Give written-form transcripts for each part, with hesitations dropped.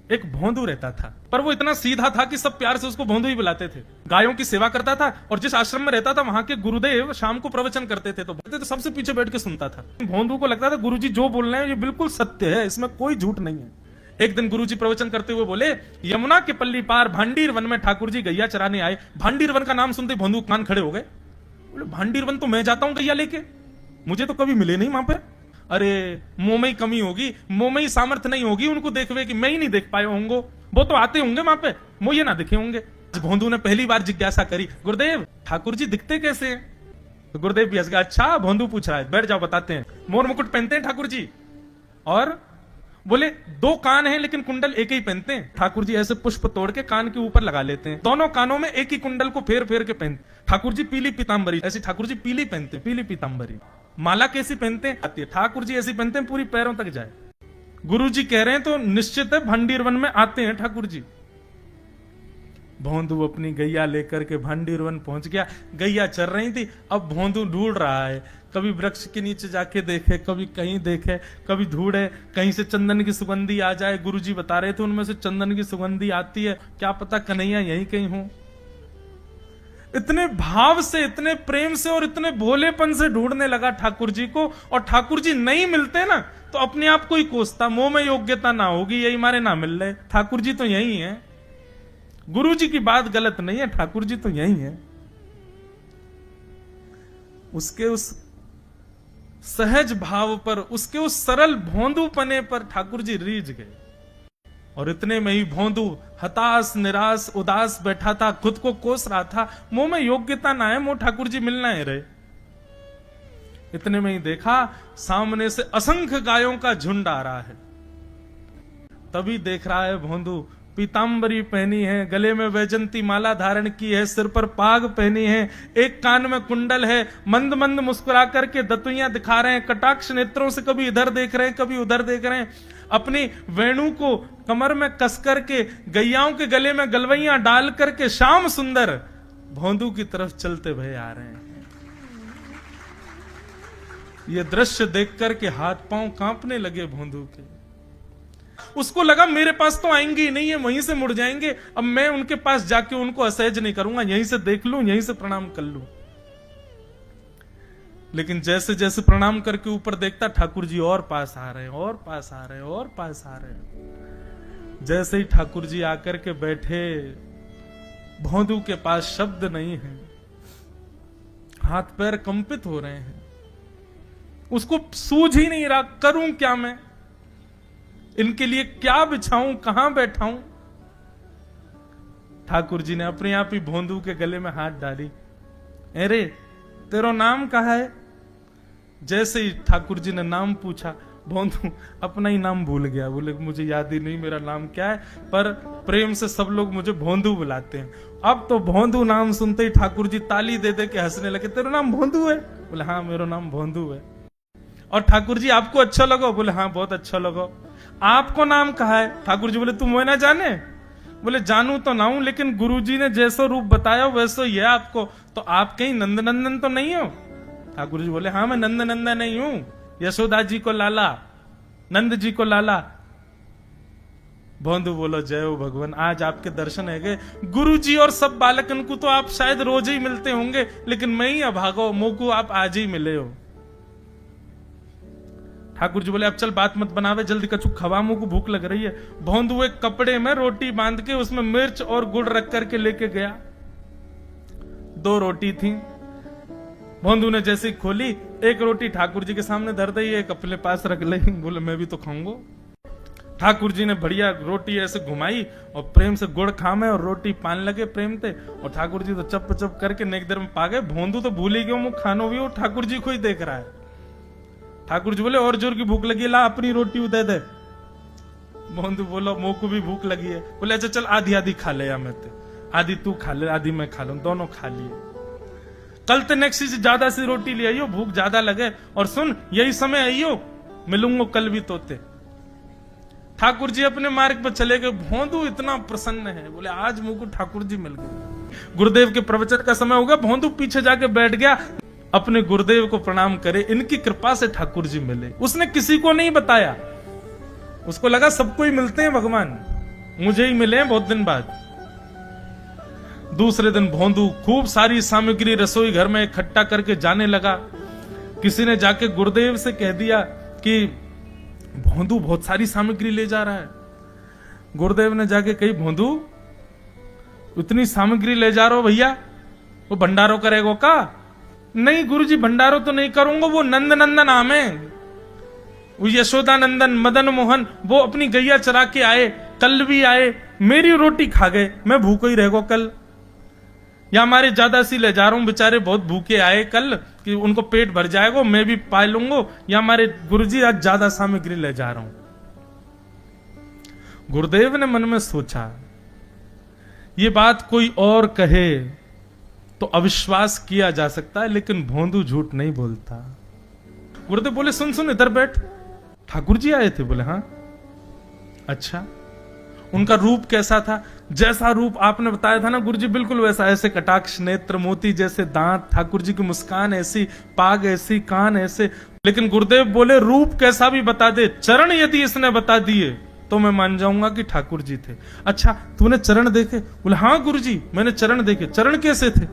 एक भोंदू रहता था, पर वो इतना सीधा था कि सब प्यार से उसको भोंदू ही बुलाते थे। गायों की सेवा करता था और जिस आश्रम में रहता था वहां के गुरुदेव शाम को प्रवचन करते थे तो सबसे पीछे बैठ के सुनता था। भोंदू को लगता था गुरुजी जो बोल रहे हैं ये बिल्कुल सत्य है, इसमें कोई झूठ नहीं है। एक दिन गुरुजी प्रवचन करते हुए बोले, यमुना के पल्ली पार भांडीर वन में ठाकुर जी गैया चराने आए। भांडीर वन का नाम सुनते भोंदू कान खड़े हो गए। बोले भांडीर वन तो मैं जाता हूं गैया लेके, मुझे तो कभी मिले नहीं वहां पे। अरे मुंह में ही कमी होगी, मुंह में ही सामर्थ्य नहीं होगी उनको देखवे कि मैं ही नहीं देख पाए होंगे, वो तो आते होंगे वहां पे, मुझे ना दिखे होंगे। भोंदू ने पहली बार जिज्ञासा करी, गुरुदेव ठाकुर जी दिखते कैसे हैं? तो गुरुदेव भी हंस गया, अच्छा भोंदू पूछ रहा है, बैठ जाओ बताते हैं। मोर मुकुट पहनते हैं ठाकुर जी, और बोले 2 कान हैं लेकिन कुंडल एक ही पहनते हैं। ठाकुर जी ऐसे पुष्प तोड़ के कान के ऊपर लगा लेते हैं, दोनों कानों में एक ही कुंडल को फेर फेर के पहनते। ठाकुर जी पीली पीतांबरी, ऐसी ठाकुर जी पीली पहनते, पीली पीतांबरी। माला कैसी पहनते हैं? आती है। ठाकुर जी ऐसी पहनते हैं पूरी पैरों तक जाए। गुरु जी कह रहे हैं तो निश्चित है भांडीर वन में आते हैं ठाकुर जी। भोंदू अपनी गैया लेकर के भांडीर वन पहुंच गया। गैया चर रही थी, अब भोंदू ढूंढ रहा है, कभी वृक्ष के नीचे जाके देखे, कभी कहीं देखे, कभी ढूंढे कहीं से चंदन की सुगंधी आ जाए। गुरुजी बता रहे थे उनमें से चंदन की सुगंधी आती है, क्या पता कन्हैया यहीं कहीं हो। इतने भाव से, इतने प्रेम से और इतने भोलेपन से ढूंढने लगा ठाकुर जी को, और ठाकुर जी नहीं मिलते ना तो अपने आप को ही कोसता, मुंह में योग्यता ना होगी यही मारे ना मिल रहे, ठाकुर जी तो यही है। गुरु जी की बात गलत नहीं है, ठाकुर जी तो यही है। उसके उस सहज भाव पर, उसके उस सरल भोंदू पने पर ठाकुर जी रीझ गए। और इतने में ही भोंदू हताश निराश उदास बैठा था, खुद को कोस रहा था, मुंह में योग्यता ना है, मुंह ठाकुर जी मिलना है रहे। इतने में ही देखा सामने से असंख्य गायों का झुंड आ रहा है। तभी देख रहा है भोंदू पीतांबरी पहनी है, गले में वैजंती माला धारण की है, सिर पर पाग पहनी है, एक कान में कुंडल है, मंद मंद मुस्कुरा करके दतुइयां दिखा रहे हैं, कटाक्ष नेत्रों से कभी इधर देख रहे हैं कभी उधर देख रहे हैं, अपनी वेणु को कमर में कस करके गैयाओं के गले में गलवैयां डाल करके श्याम सुंदर भोंदू की तरफ चलते भय आ रहे हैं। ये दृश्य देख करके हाथ पांव कांपने लगे भोंदू के। उसको लगा मेरे पास तो आएंगे ही नहीं है, वहीं से मुड़ जाएंगे, अब मैं उनके पास जाके उनको असहज नहीं करूंगा, यहीं से देख लूं, यहीं से प्रणाम कर लूं। लेकिन जैसे जैसे प्रणाम करके ऊपर देखता ठाकुर जी और पास आ रहे हैं, और पास आ रहे हैं, और पास आ रहे हैं। जैसे ही ठाकुर जी आकर के बैठे, भोंदू के पास शब्द नहीं है, हाथ पैर कंपित हो रहे हैं, उसको सूझ ही नहीं रहा करूं क्या मैं, इनके लिए क्या बिछाऊं, कहां बैठाऊं। ठाकुर जी ने अपने आप ही भोंदू के गले में हाथ डाली, अरे तेरा नाम कहा है? जैसे ही ठाकुर जी ने नाम पूछा, भोंदू अपना ही नाम भूल गया, बोले मुझे याद ही नहीं मेरा नाम क्या है, पर प्रेम से सब लोग मुझे भोंदू बुलाते हैं। अब तो भोंदू नाम सुनते ही ठाकुर जी ताली दे दे के हंसने लगे, तेरा नाम भोंदू है? बोले हाँ मेरा नाम भोंदू है। और ठाकुर जी आपको अच्छा लगा? बोले हाँ बहुत अच्छा लगा। आपको नाम कहा है? ठाकुर जी बोले तुम वो ना जाने? बोले जानू तो ना हूं, लेकिन गुरुजी ने जैसा रूप बताया वैसा ही है आपको, तो आप कहीं नंदनंदन तो नहीं हो? ठाकुर जी बोले हाँ मैं नंदनंदन नहीं हूं, यशोदा जी को लाला, नंद जी को लाला। भोंदू बोलो जय हो भगवान, आज आपके दर्शन है गए। गुरु जी और सब बालकन को तो आप शायद रोज ही मिलते होंगे, लेकिन मैं ही अभागो, मुंह को आप आज ही मिले हो। ठाकुर जी बोले अब चल बात मत बनावे, जल्दी कछु खवा, मुंह को भूख लग रही है। भोंदू एक कपड़े में रोटी बांध के उसमें मिर्च और गुड़ रख करके लेके गया। 2 रोटी थी। भोंदू ने जैसे खोली, एक रोटी ठाकुर जी के सामने धर दी, एक अपने पास रख ली, बोले मैं भी तो खाऊंगा। ठाकुर जी ने बढ़िया रोटी ऐसे घुमाई और प्रेम से गुड़ खामे और रोटी पान लगे प्रेम से, और ठाकुर जी तो चप चप करके नेक देर में पा गए। भोंदू तो भूल ही गयो, मुंह खानो भी, और ठाकुर जी को ही देख रहा है। ठाकुर जी बोले और जोर की भूख लगी, ला अपनी रोटी दे दे। भोंदू बोलो मुंह को भी भूख लगी है। बोले अच्छा चल आधी आधी खा ले, या मैं आधी तू खा ले आधी मैं खा लूं, दोनों खा लिए। कल ते नेक्स्ट से ज्यादा सी रोटी ले आइयो, भूख ज्यादा लगे, और सुन यही समय आइयो, मिलूंगा कल भी तोते। ठाकुर जी अपने मार्ग पर चले गए। भोंदू इतना प्रसन्न है, बोले आज मुंह को ठाकुर जी मिल गए। गुरुदेव के प्रवचन का समय होगा, भोंदू पीछे जाके बैठ गया, अपने गुरुदेव को प्रणाम करे, इनकी कृपा से ठाकुर जी मिले। उसने किसी को नहीं बताया, उसको लगा सबको ही मिलते हैं भगवान, मुझे ही मिले हैं बहुत दिन बाद। दूसरे दिन भोंदू खूब सारी सामग्री रसोई घर में इकट्ठा करके जाने लगा। किसी ने जाके गुरुदेव से कह दिया कि भोंदू बहुत सारी सामग्री ले जा रहा है। गुरुदेव ने जाके कही, भोंदू इतनी सामग्री ले जा रहा हो भैया, वो भंडारो करेगो का? नहीं गुरुजी, भंडारो तो नहीं करूंगा, वो नंद नंदन नाम है, वो यशोदा नंदन मदन मोहन, वो अपनी गैया चरा के आए, कल भी आए, मेरी रोटी खा गए, मैं भूखो ही रहेगो कल। या हमारे ज्यादा सी ले जा रहा हूं, बेचारे बहुत भूखे आए कल, कि उनको पेट भर जाएगा, मैं भी पा लूंगा। या हमारे गुरुजी आज ज्यादा सामग्री ले जा रहा हूं। गुरुदेव ने मन में सोचा, ये बात कोई और कहे तो अविश्वास किया जा सकता है, लेकिन भोंदू झूठ नहीं बोलता। गुरुदेव बोले, सुन सुन इधर बैठ, ठाकुर जी आए थे। बोले हाँ। अच्छा, उनका रूप कैसा था? जैसा रूप आपने बताया था ना गुरुजी, बिल्कुल वैसा, ऐसे कटाक्ष नेत्र, मोती जैसे दांत, ठाकुर जी की मुस्कान ऐसी, पाग ऐसी, कान ऐसे। लेकिन गुरुदेव बोले, रूप कैसा भी बता दे, चरण यदि इसने बता दिए तो मैं मान जाऊंगा कि ठाकुर जी थे। अच्छा, तूने चरण देखे? बोले हाँ गुरुजी, मैंने चरण देखे। चरण कैसे थे?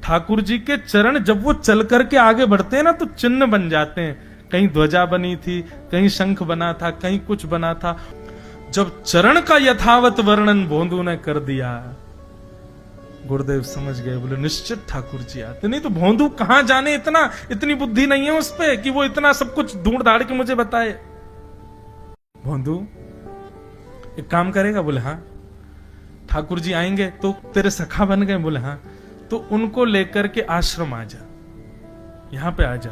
ठाकुर जी के चरण जब वो चल करके आगे बढ़ते हैं ना, तो चिन्ह बन जाते हैं। कहीं ध्वजा बनी थी, कहीं शंख बना था, कहीं कुछ बना था। जब चरण का यथावत वर्णन भोंदू ने कर दिया, गुरुदेव समझ गए। बोले निश्चित ठाकुर जी आते। नहीं तो भोंदू कहां जाने, इतनी बुद्धि नहीं है उस पे कि वो इतना सब कुछ ढूंढ धाड़ के मुझे बताए। भोंदू एक काम करेगा? बोले हाँ। ठाकुर जी आएंगे तो तेरे सखा बन गए? बोले हाँ। तो उनको लेकर के आश्रम आ जा, यहां पे आ जा।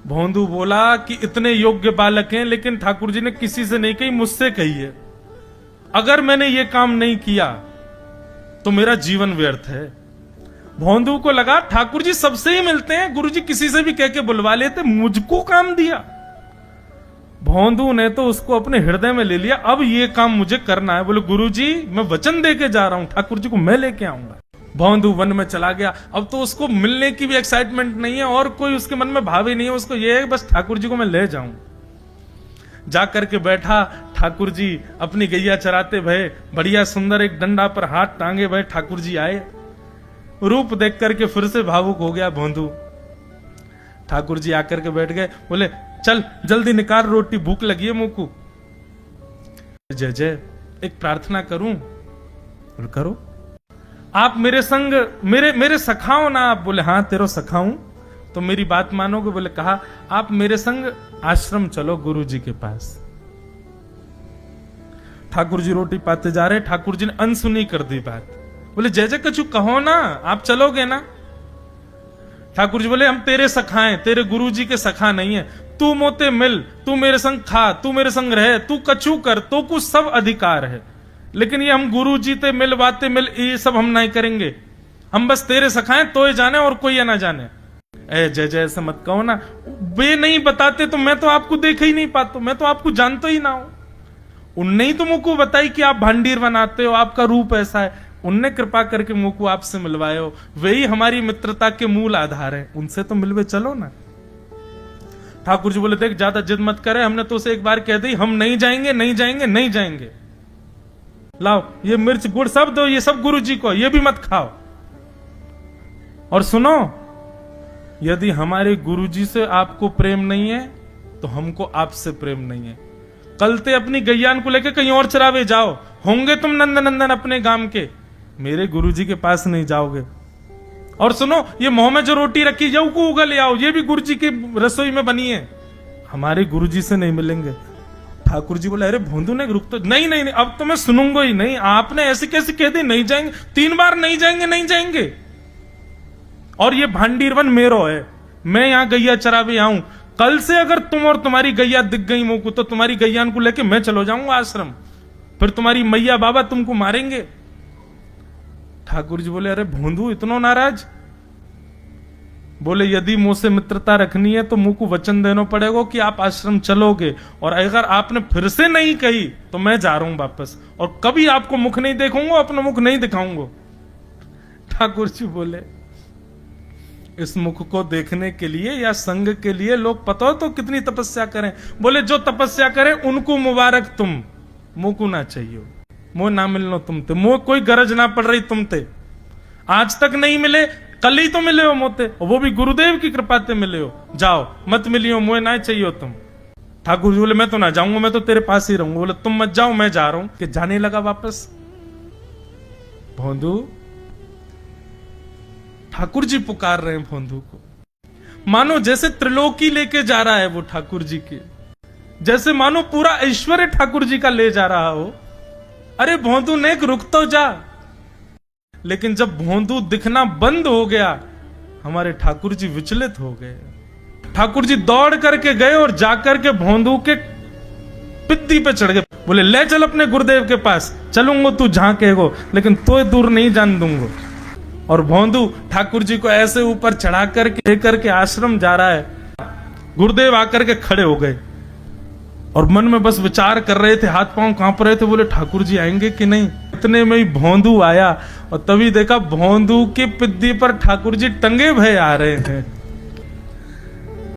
भोंदू बोला कि इतने योग्य बालक हैं, लेकिन ठाकुर जी ने किसी से नहीं कही, मुझसे कही है। अगर मैंने ये काम नहीं किया तो मेरा जीवन व्यर्थ है। भोंदू को लगा ठाकुर जी सबसे ही मिलते हैं, गुरु जी किसी से भी कह के बुलवा लेते, मुझको काम दिया। भोंदू ने तो उसको अपने हृदय में ले लिया, अब ये काम मुझे करना है। बोले गुरु जी मैं वचन दे के जा रहा हूं, ठाकुर जी को मैं लेके आऊंगा। भोंदू वन में चला गया। अब तो उसको मिलने की भी एक्साइटमेंट नहीं है और कोई उसके मन में भाव ही नहीं है, उसको ये है बस ठाकुर जी को मैं ले जाऊं। जाकर के बैठा, ठाकुर जी अपनी गैया चराते भये, बढ़िया सुंदर एक डंडा पर हाथ टांगे भये ठाकुर जी आए। रूप देख करके फिर से भावुक हो गया भोंदू। ठाकुर जी आकर के बैठ गए। बोले चल जल्दी निकाल रोटी, भूख लगी है मुंह को। जय जय, एक प्रार्थना करूं? बोले करो। आप मेरे संग मेरे सखाओ ना आप? बोले हाँ तेरो सखाऊं तो मेरी बात मानोगे? बोले कहा, आप मेरे संग आश्रम चलो गुरु जी के पास। ठाकुर जी रोटी पाते जा रहे, ठाकुर जी ने अनसुनी कर दी बात। बोले जय जय कछु कहो ना, आप चलोगे ना? ठाकुर जी बोले हम तेरे सखा हैं, तेरे गुरु जी के सखा नहीं है। तू मोते मिल, तू मेरे संग खा, तू मेरे संग रहे, तू कछु कर, तो कुछ सब अधिकार है, लेकिन ये हम गुरु जी ते मिल बातें मिल ये सब हम नहीं करेंगे। हम बस तेरे सखाएं, तो ये जाने और कोई ये ना जाने। ए जय जय ऐसा मत कहो ना, वे नहीं बताते तो मैं तो आपको देख ही नहीं पाता, मैं तो आपको जानता ही ना हूं। उनने ही तो मुझको बताई कि आप भांडीर बनाते हो, आपका रूप ऐसा है, उनने कृपा करके मुझको आपसे मिलवाए हो, वे ही हमारी मित्रता के मूल आधार हैं, उनसे तो मिलवे चलो ना। ठाकुर जी बोले देख ज्यादा जिद मत करे, हमने तो उसे एक बार कह दी हम नहीं जाएंगे नहीं जाएंगे नहीं जाएंगे। लाओ ये मिर्च गुड़ सब दो, ये सब गुरु जी को, ये भी मत खाओ। और सुनो, यदि हमारे गुरु जी से आपको प्रेम नहीं है तो हमको आपसे प्रेम नहीं है। कल ते अपनी गैयान को लेकर कहीं और चरावे जाओ, होंगे तुम नंदन नंदन अपने गांव के, मेरे गुरु जी के पास नहीं जाओगे। और सुनो, ये मुंह में जो रोटी रखी जाओ को उगल ले आओ, ये भी गुरु जी की रसोई में बनी है, हमारे गुरु जी से नहीं मिलेंगे। ठाकुर जी बोले अरे भोंदू ने रुक तो नहीं नहीं, नहीं अब तो मैं सुनूंगा ही नहीं, आपने ऐसे कैसे कह दी नहीं जाएंगे, 3 बार नहीं जाएंगे नहीं जाएंगे। और ये भांडीरवन मेरो है, मैं यहां गैया चरावे आऊं, कल से अगर तुम और तुम्हारी गैया दिख गई मुंह को तो तुम्हारी गैयान को लेके मैं चलो जाऊंगा आश्रम, फिर तुम्हारी मैया बाबा तुमको मारेंगे। ठाकुर जी बोले अरे भोंदू इतना नाराज? बोले यदि मुंह से मित्रता रखनी है तो मुंह को वचन देना पड़ेगा कि आप आश्रम चलोगे, और अगर आपने फिर से नहीं कही तो मैं जा रहा हूं वापस, और कभी आपको मुख नहीं देखूंगा, अपना मुख नहीं दिखाऊंगा। ठाकुर जी बोले इस मुख को देखने के लिए या संग के लिए लोग पता हो तो कितनी तपस्या करें। बोले जो तपस्या करें उनको मुबारक तुम, मोको ना चाहिए, मो ना मिलनो तुमते, मो कोई गरज ना पड़ रही तुमते, आज तक नहीं मिले, कल ही तो मिले हो मोते, वो भी गुरुदेव की कृपा से मिले हो, जाओ मत मिलियो, मोए ना चाहिए तुम। ठाकुर जी बोले मैं तो ना जाऊंगा, मैं तो तेरे पास ही रहूंगा। बोले तुम मत जाओ, मैं जा रहा हूं। कि जाने लगा वापस। भोंदू, ठाकुर जी पुकार रहे हैं भोंदू को, मानो जैसे त्रिलोकी लेके जा रहा है वो ठाकुर जी के, जैसे मानो पूरा ऐश्वर्य ठाकुर जी का ले जा रहा हो। अरे भोंदू ने रुक तो जा। लेकिन जब भोंदू दिखना बंद हो गया, हमारे ठाकुर जी विचलित हो गए। ठाकुर जी दौड़ करके गए और जाकर के भोंदू के पित्ती पे चढ़ गए। बोले ले चल अपने गुरुदेव के पास, चलूंगा तू जहां कहेगो, लेकिन तो दूर नहीं जान दूंगा। और भोंदू ठाकुर जी को ऐसे ऊपर चढ़ा करके लेकर के आश्रम जा रहा है। गुरुदेव आकर के खड़े हो गए और मन में बस विचार कर रहे थे, हाथ पांव कांप रहे थे। बोले ठाकुर जी आएंगे कि नहीं। इतने में ही भोंदू आया और तभी देखा भोंदू की पिद्दी पर ठाकुर जी टंगे भय आ रहे हैं।